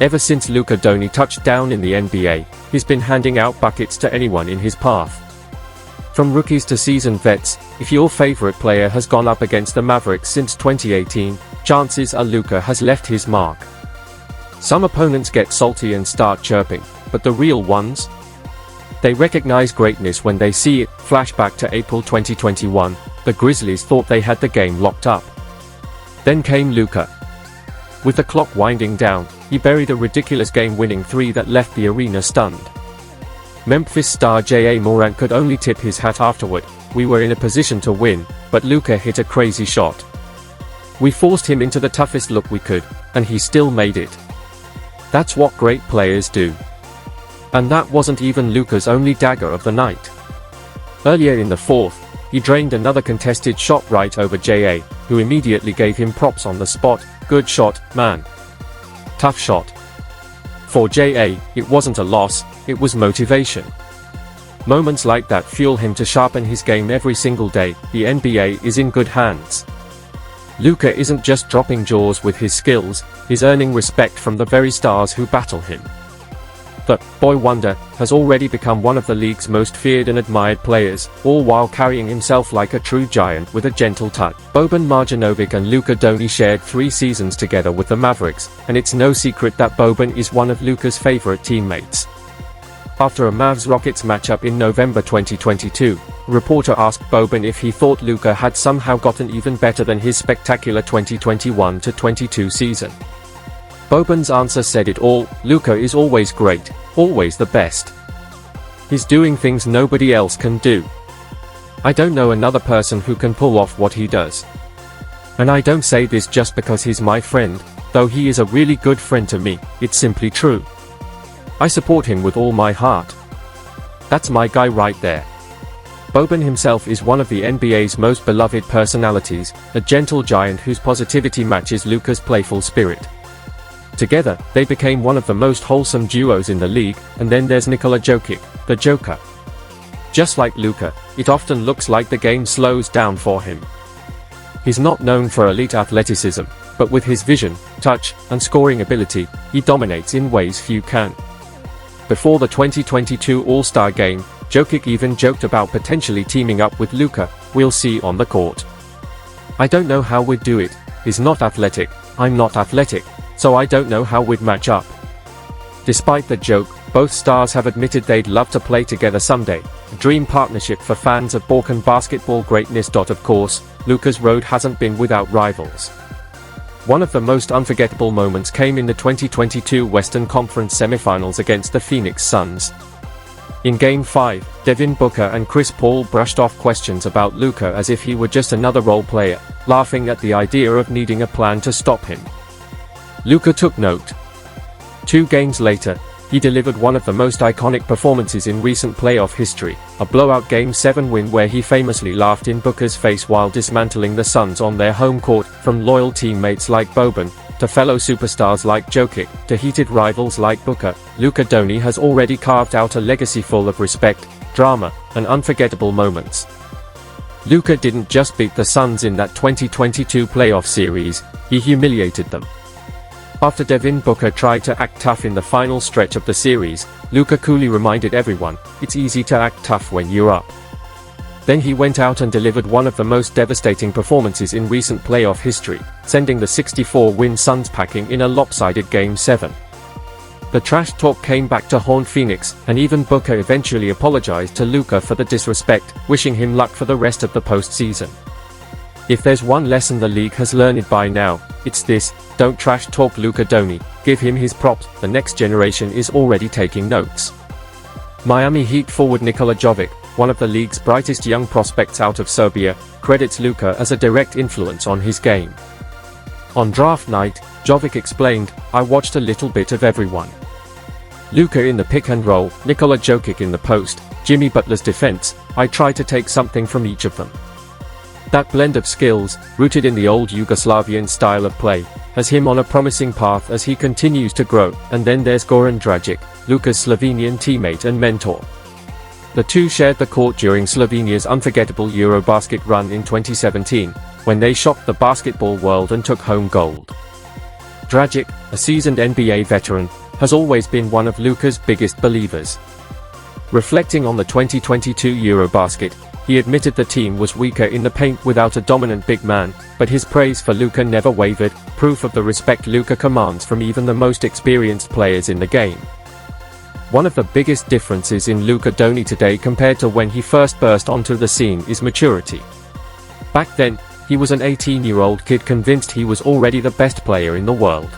Ever since Luka Doncic touched down in the NBA, he's been handing out buckets to anyone in his path. From rookies to seasoned vets, if your favorite player has gone up against the Mavericks since 2018, chances are Luka has left his mark. Some opponents get salty and start chirping, but the real ones? They recognize greatness when they see it. Flashback to April 2021, the Grizzlies thought they had the game locked up. Then came Luka. With the clock winding down, he buried a ridiculous game-winning three that left the arena stunned. Memphis star Ja Morant could only tip his hat afterward. We were in a position to win, but Luka hit a crazy shot. We forced him into the toughest look we could, and he still made it. That's what great players do. And that wasn't even Luka's only dagger of the night. Earlier in the fourth, he drained another contested shot right over Ja, who immediately gave him props on the spot. Good shot, man. Tough shot. For Ja, it wasn't a loss, it was motivation. Moments like that fuel him to sharpen his game every single day. The NBA is in good hands. Luka isn't just dropping jaws with his skills, he's earning respect from the very stars who battle him. The boy wonder has already become one of the league's most feared and admired players, all while carrying himself like a true giant with a gentle touch. Boban Marjanovic and Luka Doncic shared 3 seasons together with the Mavericks, and it's no secret that Boban is one of Luka's favorite teammates. After a Mavs-Rockets matchup in November 2022, a reporter asked Boban if he thought Luka had somehow gotten even better than his spectacular 2021-22 season. Boban's answer said it all: Luka is always great, always the best. He's doing things nobody else can do. I don't know another person who can pull off what he does. And I don't say this just because he's my friend, though he is a really good friend to me, it's simply true. I support him with all my heart. That's my guy right there. Boban himself is one of the NBA's most beloved personalities, a gentle giant whose positivity matches Luka's playful spirit. Together, they became one of the most wholesome duos in the league. And then there's Nikola Jokic, the Joker. Just like Luka, it often looks like the game slows down for him. He's not known for elite athleticism, but with his vision, touch, and scoring ability, he dominates in ways few can. Before the 2022 All-Star Game, Jokic even joked about potentially teaming up with Luka. We'll see on the court. I don't know how we'd do it. He's not athletic, I'm not athletic, so I don't know how we'd match up. Despite the joke, both stars have admitted they'd love to play together someday, a dream partnership for fans of Balkan basketball greatness. Of course, Luka's road hasn't been without rivals. One of the most unforgettable moments came in the 2022 Western Conference semifinals against the Phoenix Suns. In Game 5, Devin Booker and Chris Paul brushed off questions about Luka as if he were just another role player, laughing at the idea of needing a plan to stop him. Luka took note. 2 games later, he delivered one of the most iconic performances in recent playoff history, a blowout Game 7 win where he famously laughed in Booker's face while dismantling the Suns on their home court. From loyal teammates like Boban, to fellow superstars like Jokic, to heated rivals like Booker, Luka Doncic has already carved out a legacy full of respect, drama, and unforgettable moments. Luka didn't just beat the Suns in that 2022 playoff series, he humiliated them. After Devin Booker tried to act tough in the final stretch of the series, Luka coolly reminded everyone, it's easy to act tough when you're up. Then he went out and delivered one of the most devastating performances in recent playoff history, sending the 64-win Suns packing in a lopsided Game 7. The trash talk came back to haunt Phoenix, and even Booker eventually apologized to Luka for the disrespect, wishing him luck for the rest of the postseason. If there's one lesson the league has learned by now, it's this: don't trash talk Luka Doncic, give him his props. The next generation is already taking notes. Miami Heat forward Nikola Jovic, one of the league's brightest young prospects out of Serbia, credits Luka as a direct influence on his game. On draft night, Jovic explained, I watched a little bit of everyone. Luka in the pick and roll, Nikola Jokic in the post, Jimmy Butler's defense, I tried to take something from each of them. That blend of skills, rooted in the old Yugoslavian style of play, has him on a promising path as he continues to grow. And then there's Goran Dragic, Luka's Slovenian teammate and mentor. The two shared the court during Slovenia's unforgettable Eurobasket run in 2017, when they shocked the basketball world and took home gold. Dragic, a seasoned NBA veteran, has always been one of Luka's biggest believers. Reflecting on the 2022 Eurobasket, he admitted the team was weaker in the paint without a dominant big man, but his praise for Luka never wavered, proof of the respect Luka commands from even the most experienced players in the game. One of the biggest differences in Luka Doncic today compared to when he first burst onto the scene is maturity. Back then, he was an 18-year-old kid convinced he was already the best player in the world.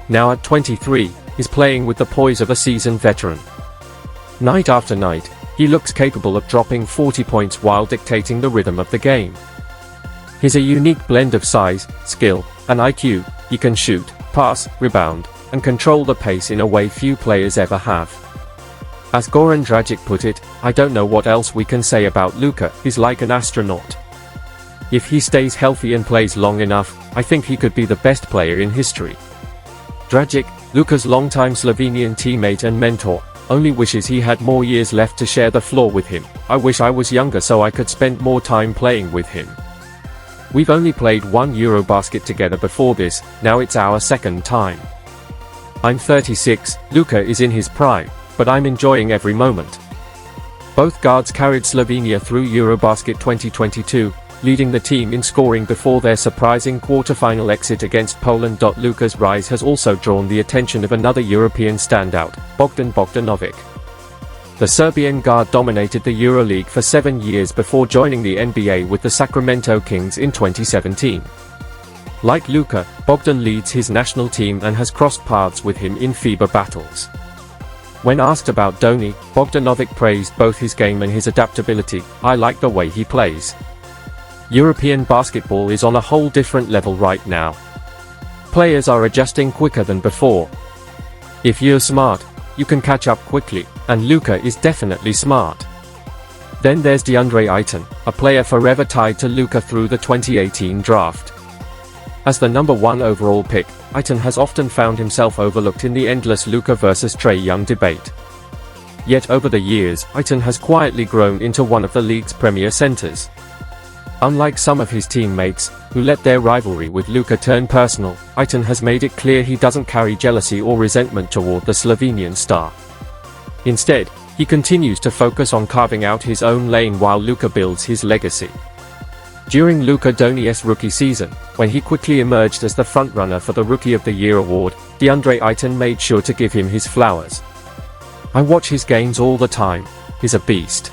Now at 23, he's playing with the poise of a seasoned veteran. Night after night, he looks capable of dropping 40 points while dictating the rhythm of the game. He's a unique blend of size, skill, and IQ. He can shoot, pass, rebound, and control the pace in a way few players ever have. As Goran Dragic put it, "I don't know what else we can say about Luka. He's like an astronaut. If he stays healthy and plays long enough, I think he could be the best player in history." Dragic, Luka's longtime Slovenian teammate and mentor, only wishes he had more years left to share the floor with him. "I wish I was younger so I could spend more time playing with him. We've only played one Eurobasket together before this, now it's our second time. I'm 36, Luka is in his prime, but I'm enjoying every moment." Both guards carried Slovenia through Eurobasket 2022, leading the team in scoring before their surprising quarter-final exit against Poland. Luka's rise has also drawn the attention of another European standout, Bogdan Bogdanovic. The Serbian guard dominated the EuroLeague for 7 years before joining the NBA with the Sacramento Kings in 2017. Like Luka, Bogdan leads his national team and has crossed paths with him in FIBA battles. When asked about Doncic, Bogdanovic praised both his game and his adaptability. "I like the way he plays. European basketball is on a whole different level right now. Players are adjusting quicker than before. If you're smart, you can catch up quickly, and Luka is definitely smart." Then there's DeAndre Ayton, a player forever tied to Luka through the 2018 draft. As the #1 overall pick, Ayton has often found himself overlooked in the endless Luka versus Trae Young debate. Yet over the years, Ayton has quietly grown into one of the league's premier centers. Unlike some of his teammates, who let their rivalry with Luka turn personal, Ayton has made it clear he doesn't carry jealousy or resentment toward the Slovenian star. Instead, he continues to focus on carving out his own lane while Luka builds his legacy. During Luka Doncic's rookie season, when he quickly emerged as the frontrunner for the Rookie of the Year award, DeAndre Ayton made sure to give him his flowers. "I watch his games all the time. He's a beast.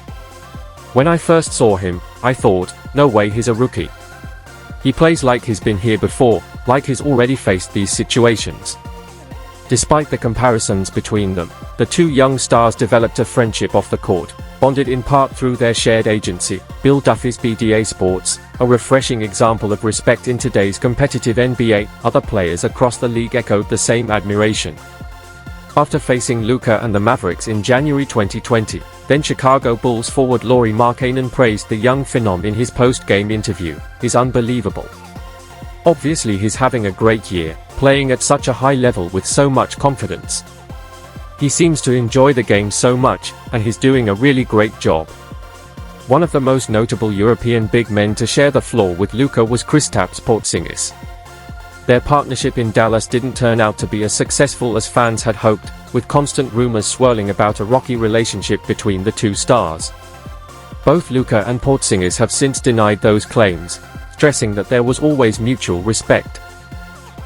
When I first saw him, I thought, no way he's a rookie. He plays like he's been here before, like he's already faced these situations." Despite the comparisons between them, the two young stars developed a friendship off the court, bonded in part through their shared agency, Bill Duffy's BDA Sports, a refreshing example of respect in today's competitive NBA. Other players across the league echoed the same admiration. After facing Luka and the Mavericks in January 2020, then Chicago Bulls forward Lauri Markkanen praised the young phenom in his post-game interview. "He's unbelievable. Obviously he's having a great year, playing at such a high level with so much confidence. He seems to enjoy the game so much, and he's doing a really great job." One of the most notable European big men to share the floor with Luka was Kristaps Porzingis. Their partnership in Dallas didn't turn out to be as successful as fans had hoped, with constant rumors swirling about a rocky relationship between the two stars. Both Luka and Porzingis have since denied those claims, stressing that there was always mutual respect.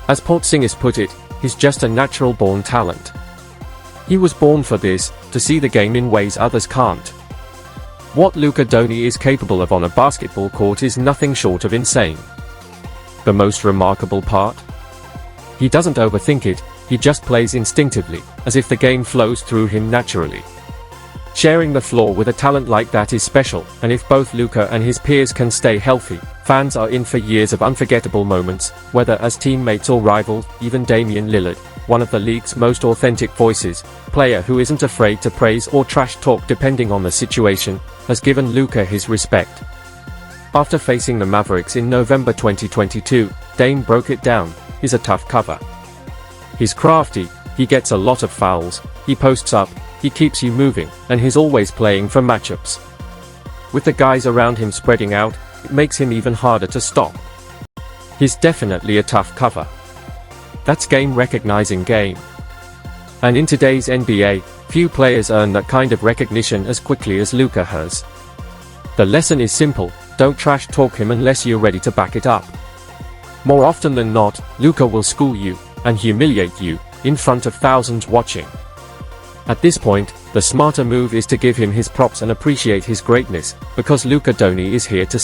As Porzingis put it, "He's just a natural-born talent. He was born for this, to see the game in ways others can't." What Luka Doncic is capable of on a basketball court is nothing short of insane. The most remarkable part? He doesn't overthink it, he just plays instinctively, as if the game flows through him naturally. Sharing the floor with a talent like that is special, and if both Luka and his peers can stay healthy, fans are in for years of unforgettable moments, whether as teammates or rivals. Even Damian Lillard, one of the league's most authentic voices, player who isn't afraid to praise or trash talk depending on the situation, has given Luka his respect. After facing the Mavericks in November 2022, Dame broke it down. "He's a tough cover. He's crafty, he gets a lot of fouls, he posts up, he keeps you moving, and he's always playing for matchups. With the guys around him spreading out, it makes him even harder to stop. He's definitely a tough cover." That's game recognizing game. And in today's NBA, few players earn that kind of recognition as quickly as Luka has. The lesson is simple: don't trash talk him unless you're ready to back it up. More often than not, Luka will school you and humiliate you in front of thousands watching. At this point, the smarter move is to give him his props and appreciate his greatness, because Luka Doncic is here to